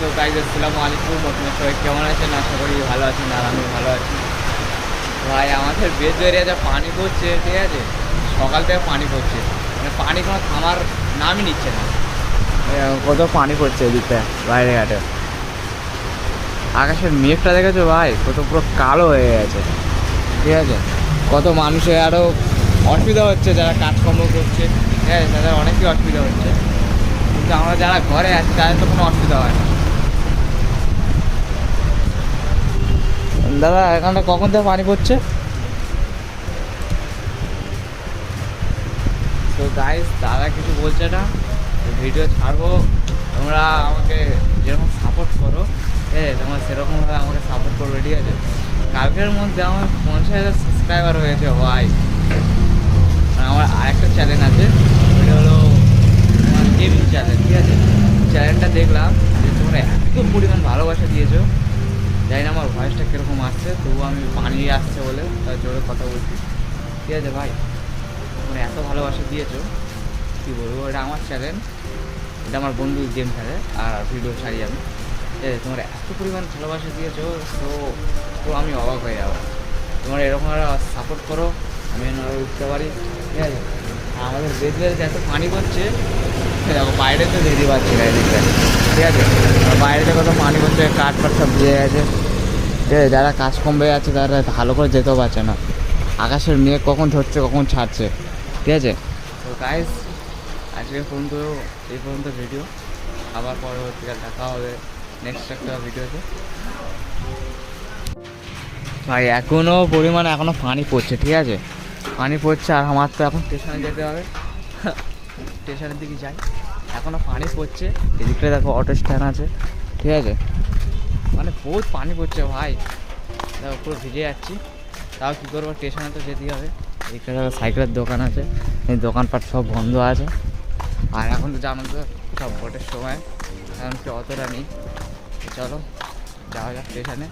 তো গাইজ আসসালামু আলাইকুম, আপনারা সবাই কেমন আছেন? আশা করি ভালো আছেন, আর আমি ভালো আছি। ভাই আমাদের বেজ এরিয়াতে পানি পড়ছে, ঠিক আছে, সকাল থেকে পানি পড়ছে, মানে পানি কোনো থামার নামই নিচ্ছে না। কত পানি পড়ছে এদিকটা বাইরে ঘাটে। আকাশের মেঘটা দেখেছো ভাই, কত পুরো কালো হয়ে গেছে, ঠিক আছে। কত মানুষের আরও অসুবিধা হচ্ছে, যারা কাজকর্ম করছে, ঠিক আছে, তাদের অনেকই অসুবিধা হচ্ছে, কিন্তু আমরা যারা ঘরে আছি তাদের তো কোনো অসুবিধা হয় না। দাদা এখানটা কখন থেকে পানি পড়ছে? তো গাইস দাদা কিছু বলছে না, ভিডিও ছাড়বো, তোমরা আমাকে যেরকম সাপোর্ট করো, তোমরা সেরকমভাবে আমাকে সাপোর্ট করবে, ঠিক আছে। কালকের মধ্যে আমার 50,000 সাবস্ক্রাইবার হয়েছে ভাই। আমার আরেকটা চ্যানেল আছে, ওইটা হলো আমার গেমিং চ্যানেল, ঠিক আছে। চ্যানেলটা দেখলাম যে তোমরা এত পরিমাণ ভালোবাসা দিয়েছো, জানি না আমার ভয়েসটা কীরকম আসছে, তবুও আমি পানি আসছে বলে তার জোরে কথা বলছি, ঠিক আছে ভাই। তোমরা এত ভালোবাসা দিয়েছো, কী বলবো, এটা আমার চ্যানেল, এটা আমার বন্ধু গেম খেলে আর ভিডিও ছাড়ি আমি, ঠিক আছে। তোমরা এত পরিমাণ ভালোবাসা দিয়েছো, তো তো আমি অবাক হয়ে যাবো। তোমরা এরকম সাপোর্ট করো, আমি যেন আরও উঠতে পারি, ঠিক আছে। আর আমাদের বেজবেলতে এত পানি পড়ছে, দেখো বাইরে তো যেতে পারছি না এদিকটা, ঠিক আছে। আর বাইরেতে কত পানি পড়ছে, কাঠ ফাট সব ভিজে গেছে, ঠিক আছে। যারা কাজ কমবে আছে তারা ভালো করে যেতেও পারছে না, আকাশের মেঘ কখন ধরছে কখন ছাড়ছে, ঠিক আছে। তো গাইস আজকে পর্যন্ত এই পর্যন্ত ভিডিও, আবার পরবর্তীকাল দেখা হবে নেক্সট একটা ভিডিওতে। ভাই এখনও পরিমাণে এখনও পানি পড়ছে, ঠিক আছে, পানি পড়ছে। আর আমার তো এখন স্টেশনে যেতে হবে, স্টেশনের দিকে যাই, এখনও পানি পড়ছে। এদিকটা দেখো অটো স্ট্যান্ড আছে, ঠিক আছে, মানে বহুত পানি পড়ছে ভাই, দেখো পুরো ভিজে যাচ্ছি। তাও কী করবো, স্টেশনে তো যেতেই হবে। এখানে সাইকেলের দোকান আছে, এই দোকানপাট সব বন্ধ আছে। আর এখন তো জানো তো সব ভোটের সময়, এখন কি অতটা নেই। চলো যাওয়া যাক স্টেশনে।